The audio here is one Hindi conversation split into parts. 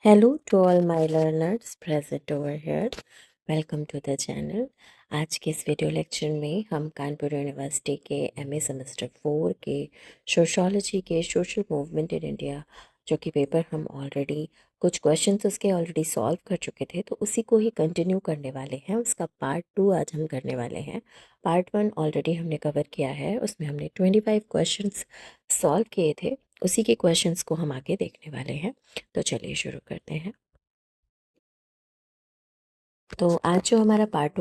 Hello to all my learners present over here. Welcome to the channel. आज के इस वीडियो लेक्चर में हम कानपुर यूनिवर्सिटी के एमए सेमेस्टर 4 के सोशोलॉजी के सोशल मूवमेंट इन इंडिया जो कि पेपर हम ऑलरेडी कुछ क्वेश्चंस उसके ऑलरेडी सॉल्व कर चुके थे, तो उसी को ही कंटिन्यू करने वाले हैं। उसका पार्ट 2 आज हम करने वाले हैं। पार्ट 1 ऑलरेडी हमने कवर किया है, उसमें हमने 25 क्वेश्चंस सॉल्व किए थे। उसी के क्वेश्चंस को हम आगे देखने वाले हैं। तो चलिए शुरू करते हैं। तो आज जो हमारा पार्ट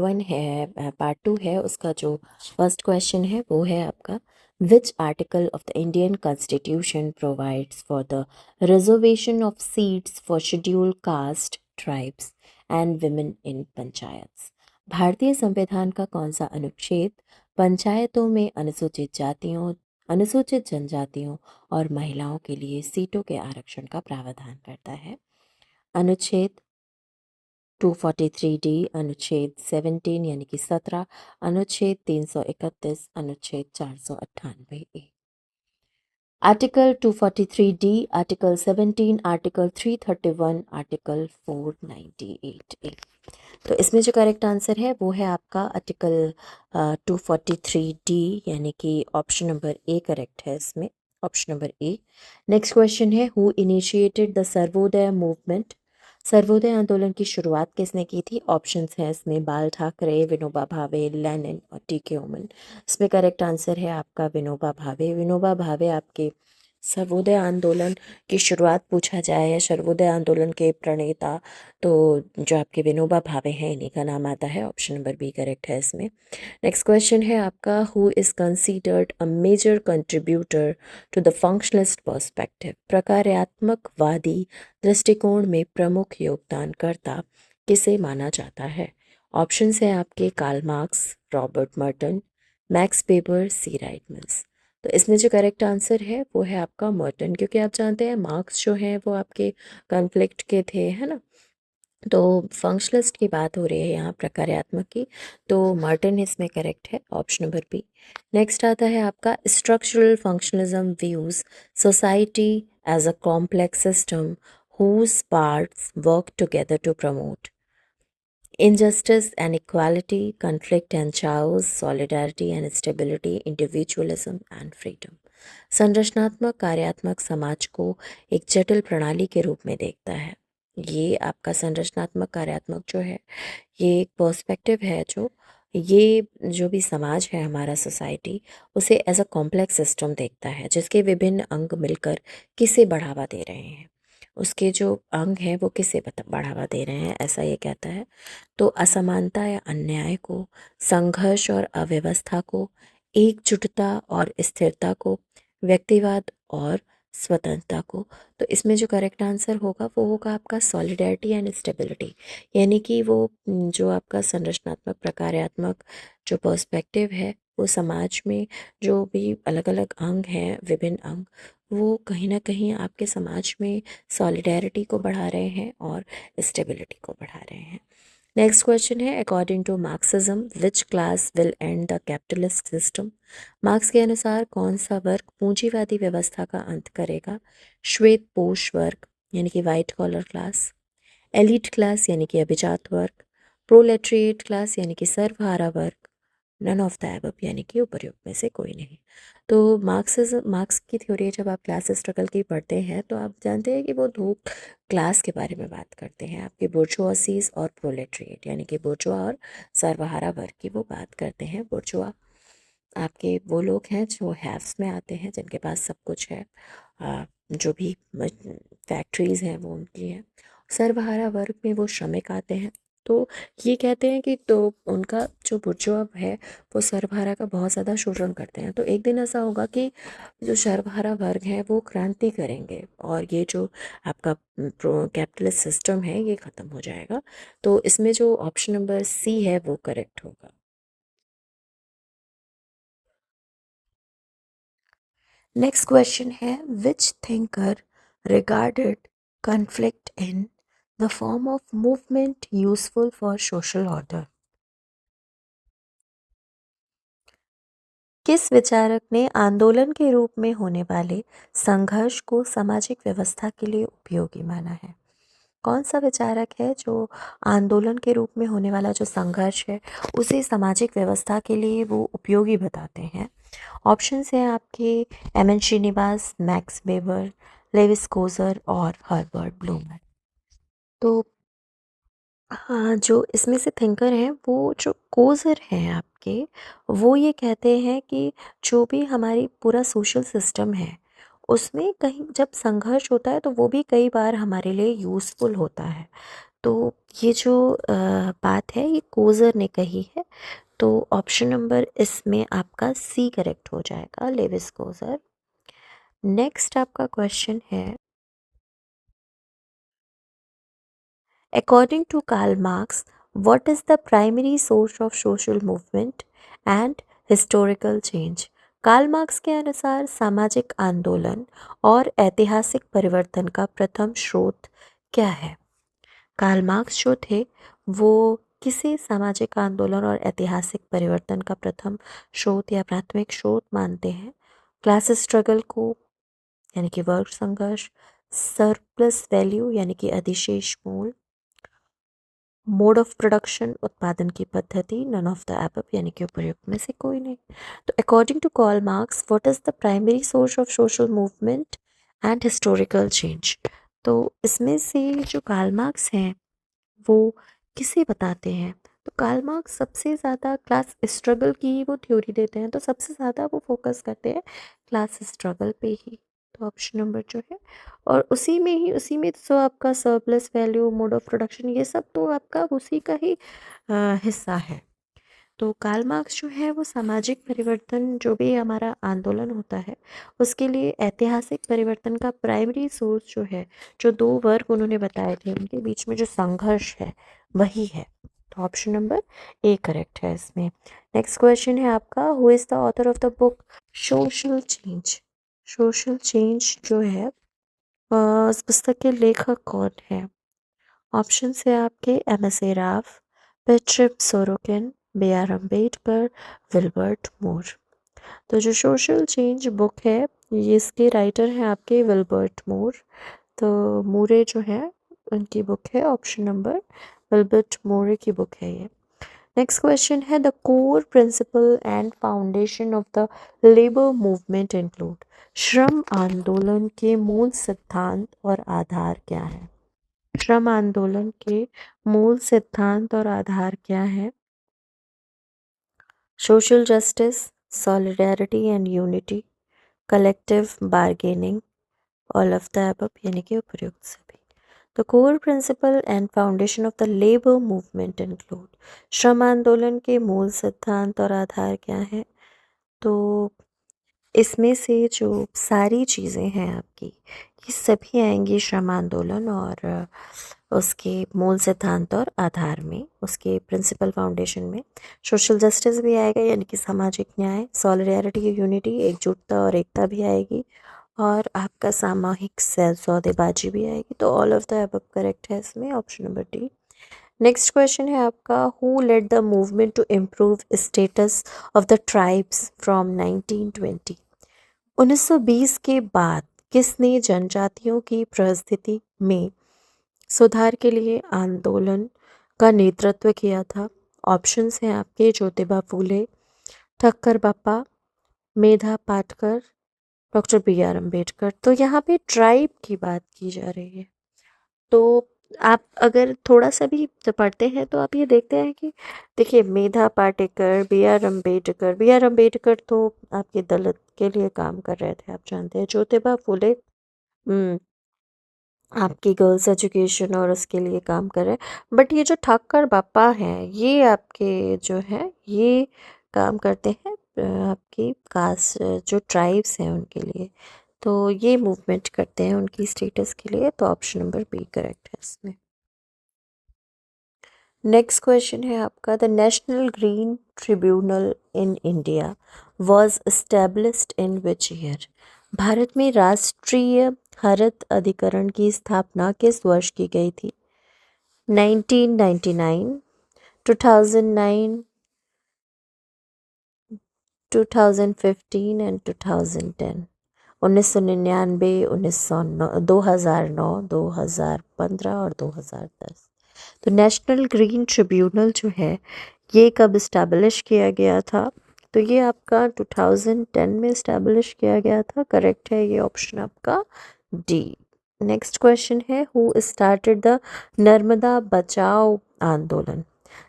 2 है, उसका जो फर्स्ट क्वेश्चन है वो है आपका, which article of the Indian constitution provides for the reservation of seats for scheduled caste tribes and women in panchayats. भारतीय संविधान का कौन सा अनुच्छेद पंचायतों में अनुसूचित जातियों, अनुसूचित जनजातियों और महिलाओं के लिए सीटों के आरक्षण का प्रावधान करता है? अनुच्छेद 243D, अनुच्छेद 17 यानी कि 17, अनुच्छेद 331, अनुच्छेद 498 A. Article 243D, article 17, article 331, article 498 A. तो इसमें जो करेक्ट आंसर है वो है आपका आर्टिकल 243D, यानी कि ऑप्शन नंबर ए करेक्ट है इसमें, option number A. Next question है, who initiated the Sarvodaya movement? Sarvodaya आंदोलन की शुरुआत किसने की थी? ऑप्शंस हैं इसमें, बाल ठाकरे, विनोबा भावे, लेनिन और टी.के. उमन। इसमें करेक्ट आंसर है आपका विनोबा भावे। विनोबा भावे आपके सर्वोदय आंदोलन की शुरुआत पूछा जाए या सर्वोदय आंदोलन के प्रणेता, तो जो आपके विनोबा भावे हैं इन्हीं का नाम आता है। ऑप्शन नंबर बी करेक्ट है इसमें। नेक्स्ट क्वेश्चन है आपका, who is considered a major contributor to the functionalist perspective? प्रकार्यात्मकवादी दृष्टिकोण में प्रमुख योगदानकर्ता किसे माना जाता है? ऑप्शंस हैं आपके, Karl Marx, Robert Merton, Max Weber, C Wright Mills. तो इसमें जो करेक्ट आंसर है वो है आपका मर्टन, क्योंकि आप जानते हैं मार्क्स जो हैं वो आपके कॉन्फ्लिक्ट के थे, है ना। तो फंक्शनलिस्ट की बात हो रही है यहाँ, प्रकार्यात्मक की, तो मर्टन इसमें करेक्ट है, ऑप्शन नंबर बी। नेक्स्ट आता है आपका, structural functionalism views society as a complex system whose parts work together to promote injustice and equality, conflict and chaos, solidarity and stability, individualism and freedom। संरचनात्मक कार्यात्मक समाज को एक जटिल प्रणाली के रूप में देखता है। ये आपका संरचनात्मक कार्यात्मक जो है, ये एक पर्सपेक्टिव है जो, ये जो भी समाज है हमारा, सोसाइटी, उसे एज अ कॉम्प्लेक्स सिस्टम देखता है जिसके विभिन्न अंग मिलकर किसे बढ़ावा दे रहे हैं, उसके जो अंग हैं वो किसे बढ़ावा दे रहे हैं, ऐसा ये कहता है। तो असमानता या अन्याय को, संघर्ष और अव्यवस्था को, एकजुटता और स्थिरता को, व्यक्तिवाद और स्वतंत्रता को। तो इसमें जो करेक्ट आंसर होगा वो होगा आपका सॉलिडारिटी एंड स्टेबिलिटी, यानी कि वो जो आपका संरचनात्मक प्रकार्यात्मक जो पर्सपेक्टिव है, वो समाज में जो भी अलग अलग अंग हैं, विभिन्न अंग, वो कहीं ना कहीं आपके समाज में सॉलिडारिटी को बढ़ा रहे हैं और स्टेबिलिटी को बढ़ा रहे हैं। नेक्स्ट क्वेश्चन है, according to Marxism which class will end the capitalist system? Marx के अनुसार कौन सा वर्ग पूंजीवादी व्यवस्था का अंत करेगा? श्वेत पोष वर्ग यानी कि white collar class, elite class यानी कि अभिजात वर्ग, प्रोलेटरिएट क्लास यानी कि सर्वहारा वर्ग, नन ऑफ द एबव यानी कि उपर्युक्त में से कोई नहीं। तो मार्क्स की थ्योरी जब आप क्लास स्ट्रगल की पढ़ते हैं तो आप जानते हैं कि वो दो क्लास के बारे में बात करते हैं, आपके बुर्जुआसीज और प्रोलेटरिएट, यानी कि बुर्जुआ और सर्वहारा वर्ग की वो बात करते हैं। बुर्जुआ आपके वो लोग हैं जो हैव्स में आते हैं, जिनके पास सब कुछ है, जो भी फैक्ट्रीज़ हैं वो उनकी हैं। सर्वहारा वर्ग में वो श्रमिक आते हैं। तो ये कहते हैं कि तो उनका जो बुर्जुआ है वो सर्वहारा का बहुत ज़्यादा शोषण करते हैं। तो एक दिन ऐसा होगा कि जो सर्वहारा वर्ग है वो क्रांति करेंगे और ये जो आपका कैपिटलिस्ट सिस्टम है ये ख़त्म हो जाएगा। तो इसमें जो ऑप्शन नंबर सी है वो करेक्ट होगा। नेक्स्ट क्वेश्चन है, which thinker regarded conflict in the form of movement useful for social order? किस विचारक ने आंदोलन के रूप में होने वाले संघर्ष को सामाजिक व्यवस्था के लिए उपयोगी माना है? कौन सा विचारक है जो आंदोलन के रूप में होने वाला जो संघर्ष है उसे सामाजिक व्यवस्था के लिए वो उपयोगी बताते हैं? ऑप्शंस हैं आपके M N Srinivas, Max Weber, Lewis Coser और हर्बर्ट ब्लूमर। तो हाँ, जो इसमें से थिंकर हैं वो जो कोज़र हैं आपके, वो ये कहते हैं कि जो भी हमारी पूरा सोशल सिस्टम है, उसमें कहीं जब संघर्ष होता है तो वो भी कई बार हमारे लिए यूज़फुल होता है। तो ये जो बात है ये कोज़र ने कही है, तो ऑप्शन नंबर इसमें आपका सी करेक्ट हो जाएगा, लेविस कोज़र। नेक्स्ट आपका क्वेश्चन है, according to Karl Marx, what is the primary source of social movement and historical change? Karl Marx के अनुसार सामाजिक आंदोलन और ऐतिहासिक परिवर्तन का प्रथम स्रोत क्या है? कार्ल मार्क्स जो थे वो किसे सामाजिक आंदोलन और ऐतिहासिक परिवर्तन का प्रथम स्रोत या प्राथमिक स्रोत मानते हैं? क्लास स्ट्रगल को, यानी कि वर्ग संघर्ष, सरप्लस वैल्यू यानी कि अधिशेष मूल, मोड ऑफ प्रोडक्शन उत्पादन की पद्धति, नन ऑफ द एबव यानी कि उपर्युक्त में से कोई नहीं। तो according to Karl Marx what is the primary source of social movement and historical change? तो इसमें से जो कार्ल मार्क्स हैं वो किसे बताते हैं? तो कार्ल मार्क्स सबसे ज़्यादा क्लास स्ट्रगल की वो थ्योरी देते हैं, तो सबसे ज़्यादा वो फोकस करते हैं क्लास स्ट्रगल पे ही। तो ऑप्शन नंबर जो है, और उसी में तो आपका surplus value, mode of production, ये सब तो आपका उसी का ही हिस्सा है। तो कार्ल मार्क्स जो है वो सामाजिक परिवर्तन जो भी हमारा आंदोलन होता है उसके लिए ऐतिहासिक परिवर्तन का प्राइमरी सोर्स जो है, जो दो वर्ग उन्होंने बताए थे उनके बीच में जो संघर्ष है वही है। तो ऑप्शन नंबर ए करेक्ट है इसमें। नेक्स्ट क्वेश्चन है आपका, who is the author of the book social change? Social change जो है इस पुस्तक के लेखक कौन है? ऑप्शन है आपके M S A Rao, Pitirim Sorokin, B R Ambedkar, Wilbert Moore. तो जो सोशल चेंज बुक है ये इसके राइटर हैं आपके विल्बर्ट मूर। तो मूरे जो है उनकी बुक है, ऑप्शन नंबर विल्बर्ट मूरे की बुक है ये। नेक्स्ट क्वेश्चन है, the core principle and foundation of the labour movement include? श्रम आंदोलन के मूल सिद्धांत और आधार क्या है? श्रम आंदोलन के मूल सिद्धांत और आधार क्या है? Social justice, solidarity and unity, collective bargaining, all of the above यानी कि उपयुक्त सभी। The core principle and foundation of the labour movement include? श्रम आंदोलन के मूल सिद्धांत और आधार क्या है? तो इसमें से जो सारी चीज़ें हैं आपकी ये सभी आएंगी श्रम आंदोलन और उसके मूल सिद्धांत और आधार में, उसके प्रिंसिपल फाउंडेशन में। सोशल जस्टिस भी आएगा यानी कि सामाजिक न्याय, सॉलिडारिटी, यूनिटी, एकजुटता और एकता भी आएगी, और आपका सामूहिक सौदेबाजी भी आएगी। तो all of the above correct है इसमें, option number d. Next question है आपका, who led the movement to improve status of the tribes from 1920? 1920 के बाद किसने जनजातियों की परिस्थिति में सुधार के लिए आंदोलन का नेतृत्व किया था? ऑप्शंस हैं आपके Jyotiba Phule, Thakkar Bapa, Medha Patkar, doctor B R Ambedkar. तो यहाँ पे ट्राइब की बात की जा रही है। तो आप अगर थोड़ा सा भी तो पढ़ते हैं तो आप ये देखते हैं कि देखिए मेधा पाटेकर, बी आर अम्बेडकर तो आपके दलित के लिए काम कर रहे थे, आप जानते हैं। ज्योतिबा फुले आपकी गर्ल्स एजुकेशन और उसके लिए काम कर रहे हैं। बट ये जो ठाकर बापा हैं ये आपके जो है ये काम करते हैं आपकी कास्ट जो ट्राइब्स हैं उनके लिए। तो ये मूवमेंट करते हैं उनकी स्टेटस के लिए। तो ऑप्शन नंबर बी करेक्ट है इसमें। नेक्स्ट क्वेश्चन है आपका, the national green tribunal in India was established in which year? Bharat में राष्ट्रीय हरित अधिकरण की स्थापना किस वर्ष की गई थी? 1999, 2009, 2015 एंड 2010। 1999, 2009, 2015 और 2010। तो नेशनल ग्रीन ट्रिब्यूनल जो है ये कब इस्टेब्लिश किया गया था? तो ये आपका 2010 में इस्टेब्लिश किया गया था। करेक्ट है ये ऑप्शन आपका डी। नेक्स्ट क्वेश्चन है, हु स्टार्टेड द नर्मदा बचाओ आंदोलन?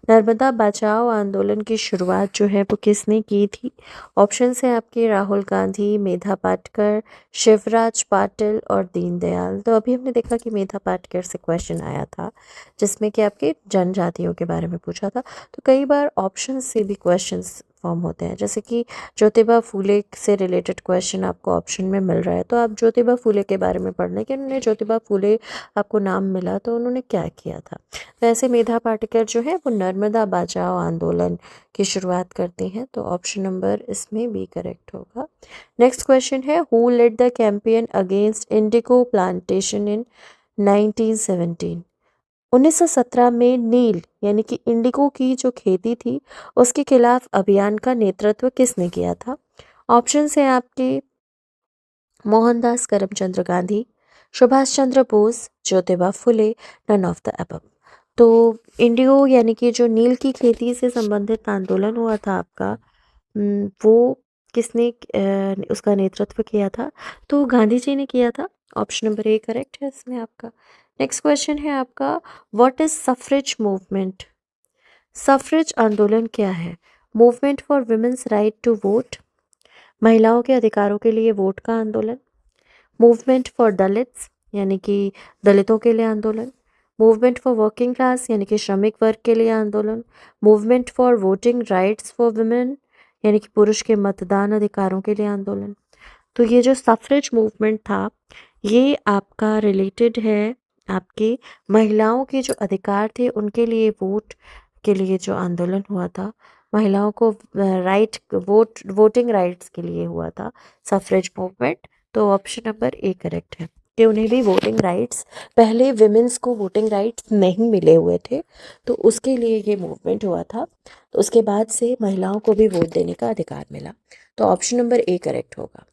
नर्मदा बचाओ आंदोलन की शुरुआत जो है वो किसने की थी? ऑप्शंस हैं आपके राहुल गांधी, मेधा पाटकर, शिवराज पाटिल और दीनदयाल। तो अभी हमने देखा कि मेधा पाटकर से क्वेश्चन आया था जिसमें कि आपके जनजातियों के बारे में पूछा था। तो कई बार ऑप्शन से भी क्वेश्चंस फॉर्म होते हैं, जैसे कि ज्योतिबा फूले से रिलेटेड क्वेश्चन आपको ऑप्शन में मिल रहा है, तो आप ज्योतिबा फूले के बारे में पढ़ लें कि उन्होंने ज्योतिबा फूले आपको नाम मिला तो उन्होंने क्या किया था। वैसे मेधा पाटकर जो है वो नर्मदा बचाओ आंदोलन की शुरुआत करती हैं, तो ऑप्शन नंबर इसमें बी करेक्ट होगा। नेक्स्ट क्वेश्चन है, who led the campaign against indigo plantation in 1917? 1917 में नील यानी कि इंडिगो की जो खेती थी उसके खिलाफ अभियान का नेतृत्व किसने किया था? ऑप्शन है आपके Mohandas Karamchand Gandhi, Subhash Chandra Bose, Jyotiba Phule, none of the above. तो इंडिगो यानी कि जो नील की खेती से संबंधित आंदोलन हुआ था आपका, वो किसने उसका नेतृत्व किया था? तो गांधी जी ने किया था। ऑप्शन नंबर ए करेक्ट है इसमें आपका। नेक्स्ट क्वेश्चन है आपका, what is suffrage movement? Suffrage आंदोलन क्या है? Movement for women's right to vote, महिलाओं के अधिकारों के लिए वोट का आंदोलन, मूवमेंट फॉर दलित्स यानी कि दलितों के लिए आंदोलन, मूवमेंट फॉर वर्किंग क्लास यानी कि श्रमिक वर्ग के लिए आंदोलन, movement for voting rights for women यानी कि पुरुष के मतदान अधिकारों के लिए आंदोलन। तो ये जो सफरेज मूवमेंट था ये आपका रिलेटेड है आपके महिलाओं के जो अधिकार थे उनके लिए वोट के लिए जो आंदोलन हुआ था, महिलाओं को वोटिंग राइट्स के लिए हुआ था सफरेज मूवमेंट। तो ऑप्शन नंबर ए करेक्ट है कि उन्हें भी वोटिंग राइट्स, पहले विमेंस को वोटिंग राइट्स नहीं मिले हुए थे तो उसके लिए ये मूवमेंट हुआ था, तो उसके बाद से महिलाओं को भी वोट देने का अधिकार मिला। तो ऑप्शन नंबर ए करेक्ट होगा।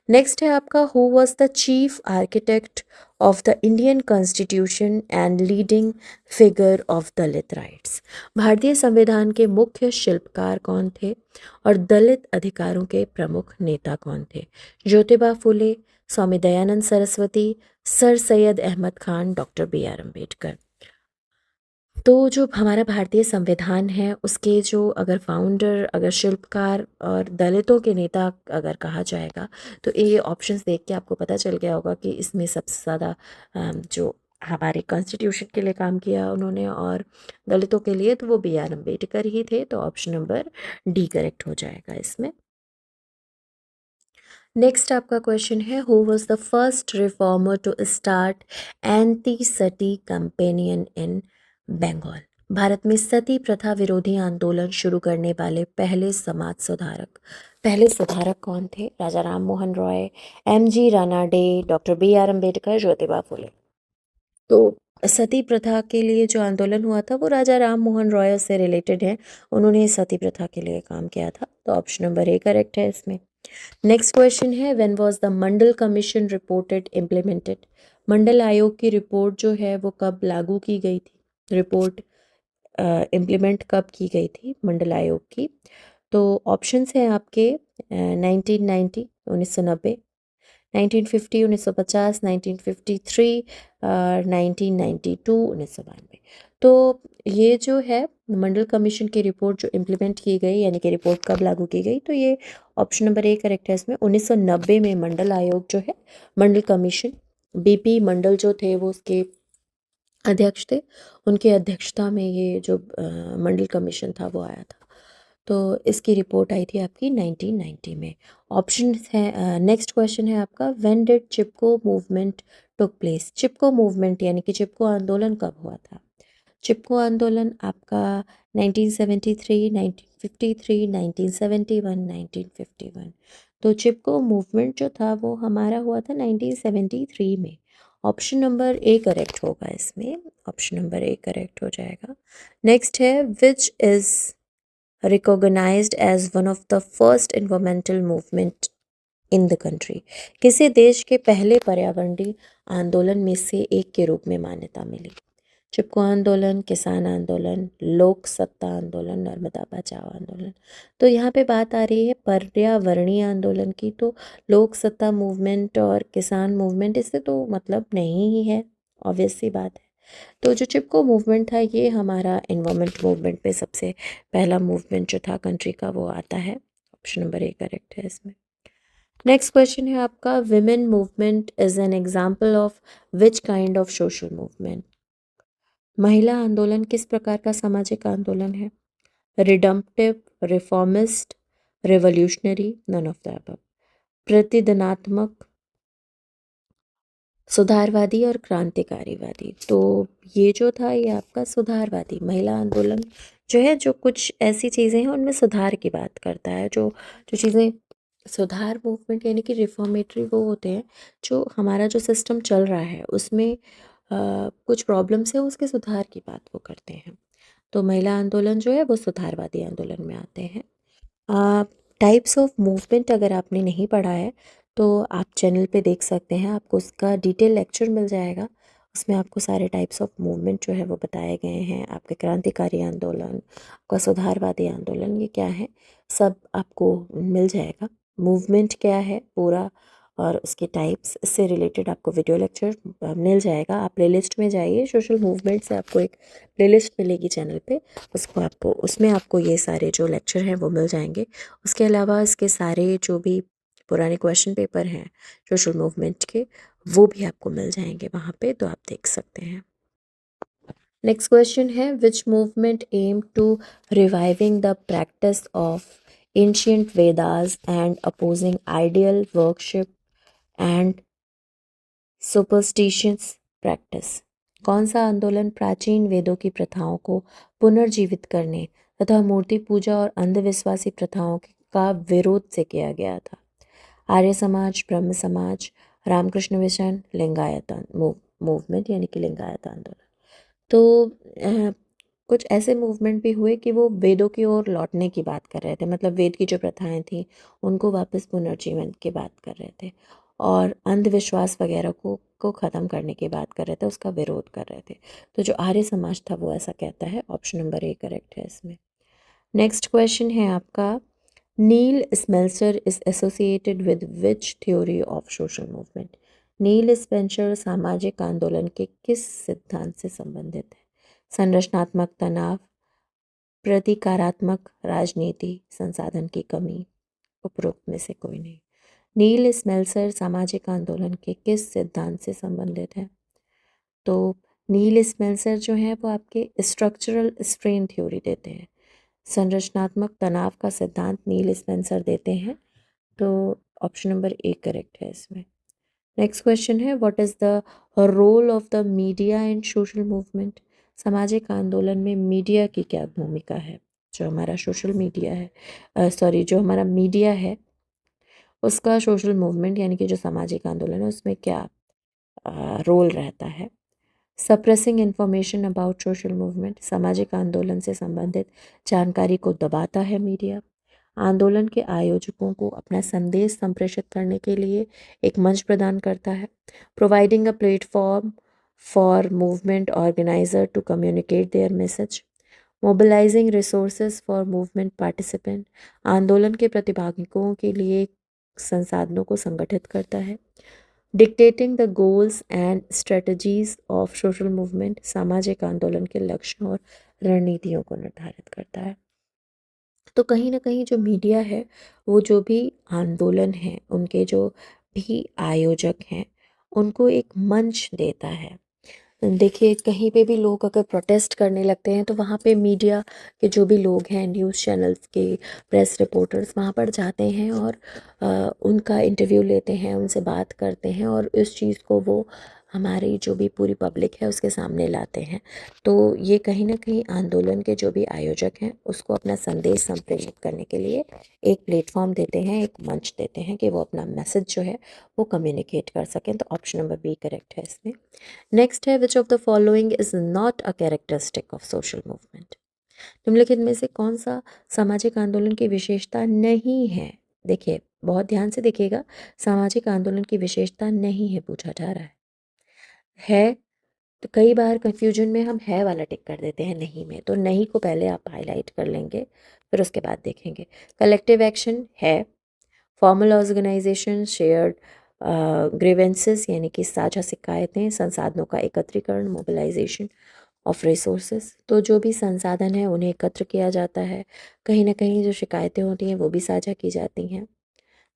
नेक्स्ट है आपका, who was the chief architect of the Indian constitution and leading figure of Dalit rights? भारतीय संविधान के मुख्य शिल्पकार कौन थे और दलित अधिकारों के प्रमुख नेता कौन थे? Jyotiba Phule, Swami Dayanand Saraswati, sir Syed Ahmad Khan, doctor B R Ambedkar. तो जो हमारा भारतीय संविधान है उसके जो अगर फाउंडर, अगर शिल्पकार और दलितों के नेता अगर कहा जाएगा तो ये ऑप्शंस देख के आपको पता चल गया होगा कि इसमें सबसे ज़्यादा जो हमारे कॉन्स्टिट्यूशन के लिए काम किया उन्होंने और दलितों के लिए, तो वो बी आर अम्बेडकर ही थे। तो ऑप्शन नंबर डी करेक्ट हो जाएगा इसमें। नेक्स्ट आपका क्वेश्चन है, who was the first reformer to start anti sati campaign in Bengal? Bharat में सती प्रथा विरोधी आंदोलन शुरू करने वाले पहले सुधारक कौन थे? Raja Ram Mohan Roy, M G Ranade, doctor B R Ambedkar, Jyotiba Phule. तो सती प्रथा के लिए जो आंदोलन हुआ था वो राजा राम मोहन रॉय से रिलेटेड है, उन्होंने सती प्रथा के लिए काम किया था। तो ऑप्शन नंबर ए करेक्ट है इसमें। नेक्स्ट क्वेश्चन है, when was the Mandal commission reported implemented? Mandal आयोग की रिपोर्ट जो है वो कब लागू की गई थी? रिपोर्ट इम्प्लीमेंट कब की गई थी मंडल आयोग की? तो ऑप्शंस हैं आपके 1990 1990, 1950 1950, 1953, 1992, 1992। तो ये जो है मंडल कमीशन की रिपोर्ट जो इम्प्लीमेंट की गई यानी कि रिपोर्ट कब लागू की गई, तो ये ऑप्शन नंबर ए करेक्ट है इसमें। 1990 में मंडल आयोग जो है, मंडल कमीशन, बीपी मंडल जो थे वो उसके अध्यक्ष थे, उनकी अध्यक्षता में ये जो मंडल कमीशन था वो आया था। तो इसकी रिपोर्ट आई थी आपकी 1990 में। ऑप्शन है, नेक्स्ट क्वेश्चन है आपका, when did Chipko movement took place? Chipko movement यानी कि चिपको आंदोलन कब हुआ था? चिपको आंदोलन आपका 1973, 1953, 1971, 1951। तो चिपको मूवमेंट जो था वो हमारा हुआ था 1973 में। ऑप्शन नंबर ए करेक्ट होगा इसमें, ऑप्शन नंबर ए करेक्ट हो जाएगा। नेक्स्ट है, which is recognized as one of the first environmental movement in the country किसी देश के पहले पर्यावरणीय आंदोलन में से एक के रूप में मान्यता मिली? चिपको आंदोलन, किसान आंदोलन, लोक सत्ता आंदोलन, नर्मदा बचाओ आंदोलन। तो यहाँ पे बात आ रही है पर्यावरणीय आंदोलन की, तो लोक सत्ता मूवमेंट और किसान मूवमेंट इससे तो मतलब नहीं ही है, ऑब्वियस सी बात है। तो जो चिपको मूवमेंट था ये हमारा एनवायरमेंट मूवमेंट में सबसे पहला मूवमेंट जो था कंट्री का वो आता है। ऑप्शन नंबर ए करेक्ट है इसमें। नेक्स्ट क्वेश्चन है आपका, women movement is an example of which kind of social movement? महिला आंदोलन किस प्रकार का सामाजिक आंदोलन है? Redemptive, reformist, revolutionary, none of the above. प्रतिदिनात्मक, सुधारवादी और क्रांतिकारीवादी। तो ये जो था ये आपका सुधारवादी महिला आंदोलन जो है, जो कुछ ऐसी चीज़ें हैं उनमें सुधार की बात करता है। जो जो चीज़ें सुधार मूवमेंट यानी कि रिफॉर्मेटरी वो होते हैं जो हमारा जो सिस्टम चल रहा है उसमें कुछ प्रॉब्लम्स है उसके सुधार की बात वो करते हैं। तो महिला आंदोलन जो है वो सुधारवादी आंदोलन में आते हैं। टाइप्स ऑफ मूवमेंट अगर आपने नहीं पढ़ा है तो आप चैनल पे देख सकते हैं, आपको उसका डिटेल लेक्चर मिल जाएगा। उसमें आपको सारे टाइप्स ऑफ मूवमेंट जो है वो बताए गए हैं। आपके क्रांतिकारी आंदोलन, आपका सुधारवादी आंदोलन ये क्या है सब आपको मिल जाएगा। मूवमेंट क्या है पूरा और उसके टाइप्स इससे रिलेटेड आपको वीडियो लेक्चर मिल जाएगा। आप प्लेलिस्ट में जाइए, सोशल मूवमेंट से आपको एक प्लेलिस्ट मिलेगी चैनल पे, उसको आपको उसमें आपको ये सारे जो लेक्चर हैं वो मिल जाएंगे। उसके अलावा इसके सारे जो भी पुराने क्वेश्चन पेपर हैं सोशल मूवमेंट के वो भी आपको मिल जाएंगे वहाँ पे, तो आप देख सकते हैं। नेक्स्ट क्वेश्चन है, which movement aim to reviving the practice of ancient Vedas and opposing ideal worship and superstitious practice? कौन सा आंदोलन प्राचीन वेदों की प्रथाओं को पुनर्जीवित करने तथा मूर्ति पूजा और अंधविश्वासी प्रथाओं का विरोध से किया गया था? आर्य समाज, ब्रह्म समाज, रामकृष्ण मिशन, लिंगायत मूवमेंट यानी कि लिंगायत आंदोलन। तो कुछ ऐसे मूवमेंट भी हुए कि वो वेदों की ओर लौटने की बात कर रहे थे, मतलब वेद की जो प्रथाएं थी उनको वापस पुनर्जीवन की बात कर रहे थे और अंधविश्वास वगैरह को ख़त्म करने की बात कर रहे थे, उसका विरोध कर रहे थे। तो जो आर्य समाज था वो ऐसा कहता है। ऑप्शन नंबर ए करेक्ट है इसमें। नेक्स्ट क्वेश्चन है आपका, Neil Spencer is associated with which theory of social movement? Neil Spencer सामाजिक आंदोलन के किस सिद्धांत से संबंधित है? संरचनात्मक तनाव, प्रतिकारात्मक राजनीति, संसाधन की कमी, उपरोक्त में से कोई नहीं। नील स्मेल्सर सामाजिक आंदोलन के किस सिद्धांत से संबंधित है? तो नील स्मेल्सर जो है वो आपके स्ट्रक्चरल स्ट्रेन थ्योरी देते हैं। संरचनात्मक तनाव का सिद्धांत नील स्पेंसर देते हैं। तो ऑप्शन नंबर ए करेक्ट है इसमें। नेक्स्ट क्वेश्चन है, what is the role of the media in social movement? सामाजिक आंदोलन में मीडिया की क्या भूमिका है? जो हमारा सोशल मीडिया है, जो हमारा मीडिया है उसका सोशल मूवमेंट यानी कि जो सामाजिक आंदोलन है उसमें क्या रोल रहता है? Suppressing information about social movement, सामाजिक आंदोलन से संबंधित जानकारी को दबाता है मीडिया। आंदोलन के आयोजकों को अपना संदेश संप्रेषित करने के लिए एक मंच प्रदान करता है। Providing a platform for movement organiser to communicate their message. Mobilising resources for movement participant, आंदोलन के प्रतिभागियों के लिए संसाधनों को संगठित करता है। Dictating the goals and strategies of social movement, सामाजिक आंदोलन के लक्ष्यों और रणनीतियों को निर्धारित करता है। तो कहीं ना कहीं जो मीडिया है वो जो भी आंदोलन है उनके जो भी आयोजक हैं उनको एक मंच देता है। देखिए कहीं पे भी लोग अगर प्रोटेस्ट करने लगते हैं तो वहाँ पे मीडिया के जो भी लोग हैं, न्यूज़ चैनल्स के प्रेस रिपोर्टर्स वहाँ पर जाते हैं और उनका इंटरव्यू लेते हैं, उनसे बात करते हैं और इस चीज़ को वो हमारी जो भी पूरी पब्लिक है उसके सामने लाते हैं। तो ये कहीं ना कहीं आंदोलन के जो भी आयोजक हैं उसको अपना संदेश संप्रेषित करने के लिए एक प्लेटफॉर्म देते हैं, एक मंच देते हैं कि वो अपना मैसेज जो है वो कम्युनिकेट कर सकें। तो ऑप्शन नंबर बी करेक्ट है इसमें। नेक्स्ट है, which of the following is not a characteristic of social movement? निम्नलिखित में से कौन सा सामाजिक आंदोलन की विशेषता नहीं है? देखिए बहुत ध्यान से देखिएगा, सामाजिक आंदोलन की विशेषता नहीं है पूछा जा रहा है। तो कई बार कन्फ्यूजन में हम है वाला टिक कर देते हैं नहीं में, तो नहीं को पहले आप हाईलाइट कर लेंगे, फिर उसके बाद देखेंगे। कलेक्टिव एक्शन है, फॉर्मल ऑर्गेनाइजेशन, शेयर्ड ग्रीवेंसेस यानी कि साझा शिकायतें, संसाधनों का एकत्रीकरण, मोबिलाइजेशन ऑफ रिसोर्सेज, तो जो भी संसाधन है उन्हें एकत्र किया जाता है, कहीं ना कहीं जो शिकायतें होती हैं वो भी साझा की जाती हैं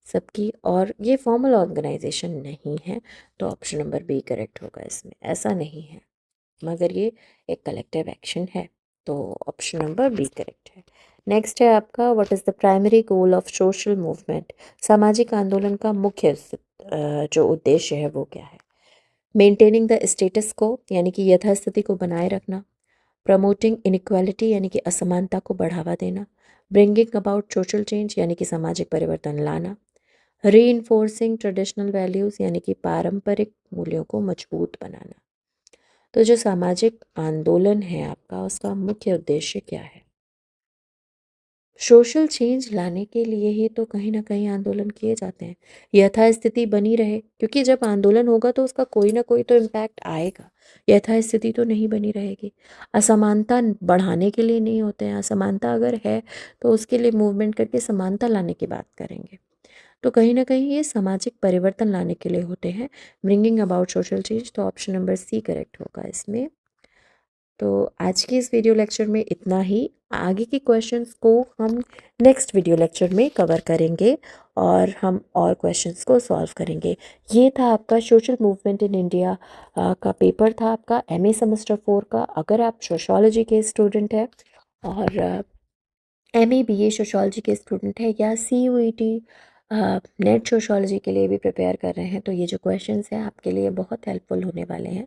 सबकी, और ये फॉर्मल ऑर्गेनाइजेशन नहीं है, तो ऑप्शन नंबर बी करेक्ट होगा इसमें, ऐसा नहीं है मगर ये एक कलेक्टिव एक्शन है, तो ऑप्शन नंबर बी करेक्ट है। नेक्स्ट है आपका, what is the primary goal of social movement, सामाजिक आंदोलन का मुख्य जो उद्देश्य है वो क्या है। मेंटेनिंग द स्टेटस को यानी कि यथास्थिति को बनाए रखना, प्रमोटिंग इनइक्वालिटी यानी कि असमानता को बढ़ावा देना, ब्रिंगिंग अबाउट सोशल चेंज यानी कि सामाजिक परिवर्तन लाना, री ट्रेडिशनल वैल्यूज़ यानी कि पारंपरिक मूल्यों को मजबूत बनाना। तो जो सामाजिक आंदोलन है आपका, उसका मुख्य उद्देश्य क्या है। सोशल चेंज लाने के लिए ही तो कहीं ना कहीं आंदोलन किए जाते हैं, यथास्थिति बनी रहे, क्योंकि जब आंदोलन होगा तो उसका कोई ना कोई तो इम्पैक्ट आएगा, यथास्थिति तो नहीं बनी रहेगी। असमानता बढ़ाने के लिए नहीं होते हैं, असमानता अगर है तो उसके लिए मूवमेंट करके समानता लाने की बात करेंगे, तो कहीं ना कहीं ये सामाजिक परिवर्तन लाने के लिए होते हैं, ब्रिंगिंग अबाउट सोशल चेंज, तो ऑप्शन नंबर सी करेक्ट होगा इसमें। तो आज की इस वीडियो लेक्चर में इतना ही, आगे के क्वेश्चंस को हम नेक्स्ट वीडियो लेक्चर में कवर करेंगे और हम और क्वेश्चंस को सॉल्व करेंगे। ये था आपका सोशल मूवमेंट इन इंडिया का पेपर था आपका एमए सेमेस्टर 4 का। अगर आप सोशोलॉजी के स्टूडेंट हैं और एमए बीए सोशोलॉजी के स्टूडेंट है या सीयूईटी नेट सोशोलॉजी के लिए भी प्रिपेयर कर रहे हैं, तो ये जो क्वेश्चंस हैं आपके लिए बहुत हेल्पफुल होने वाले हैं,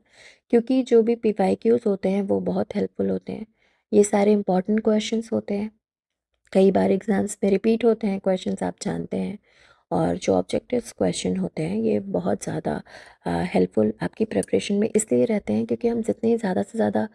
क्योंकि जो भी पीवाईक्यूज होते हैं वो बहुत हेल्पफुल होते हैं। ये सारे इंपॉर्टेंट क्वेश्चंस होते हैं, कई बार एग्ज़ाम्स में रिपीट होते हैं क्वेश्चंस, आप जानते हैं। और जो ऑब्जेक्टिव्स क्वेश्चन होते हैं ये बहुत ज़्यादा हेल्पफुल आपकी प्रिपरेशन में इसलिए रहते हैं, क्योंकि हम जितने ज़्यादा से ज़्यादा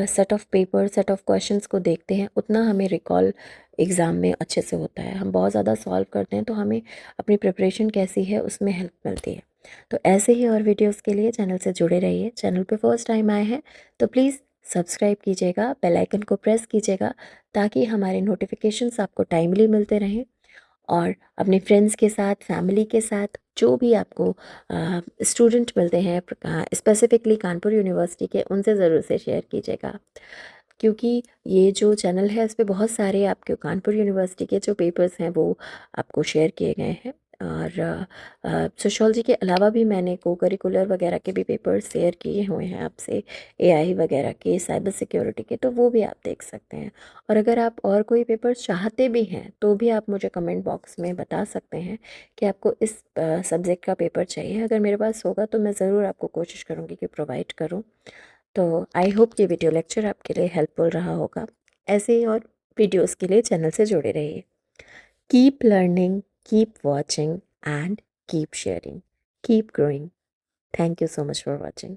set of paper, set of questions को देखते हैं, उतना हमें रिकॉल एग्ज़ाम में अच्छे से होता है। हम बहुत ज़्यादा सॉल्व करते हैं तो हमें अपनी प्रिपरेशन कैसी है उसमें हेल्प मिलती है। तो ऐसे ही और वीडियोज़ के लिए चैनल से जुड़े रहिए। चैनल पर फर्स्ट टाइम आए हैं तो प्लीज़ सब्सक्राइब कीजिएगा, बेल आइकन को प्रेस कीजिएगा, ताकि हमारे नोटिफिकेशंस आपको टाइमली मिलते रहें। और अपने फ्रेंड्स के साथ, फैमिली के साथ, जो भी आपको स्टूडेंट मिलते हैं स्पेसिफिकली कानपुर यूनिवर्सिटी के, उनसे ज़रूर से शेयर कीजिएगा, क्योंकि ये जो चैनल है इस पे बहुत सारे आपके कानपुर यूनिवर्सिटी के जो पेपर्स हैं वो आपको शेयर किए गए हैं। और सोशोलॉजी के अलावा भी मैंने को करिकुलर वगैरह के भी पेपर्स शेयर किए हुए हैं आपसे, एआई वगैरह के, साइबर सिक्योरिटी के, तो वो भी आप देख सकते हैं। और अगर आप और कोई पेपर चाहते भी हैं तो भी आप मुझे कमेंट बॉक्स में बता सकते हैं कि आपको इस सब्जेक्ट का पेपर चाहिए। अगर मेरे पास होगा तो मैं ज़रूर आपको कोशिश करूँगी कि प्रोवाइड करूँ। तो आई होप ये वीडियो लेक्चर आपके लिए हेल्पफुल रहा होगा। ऐसे ही और वीडियोस के लिए चैनल से जुड़े रहिए। Keep learning, keep watching and keep sharing, keep growing. Thank you so much for watching.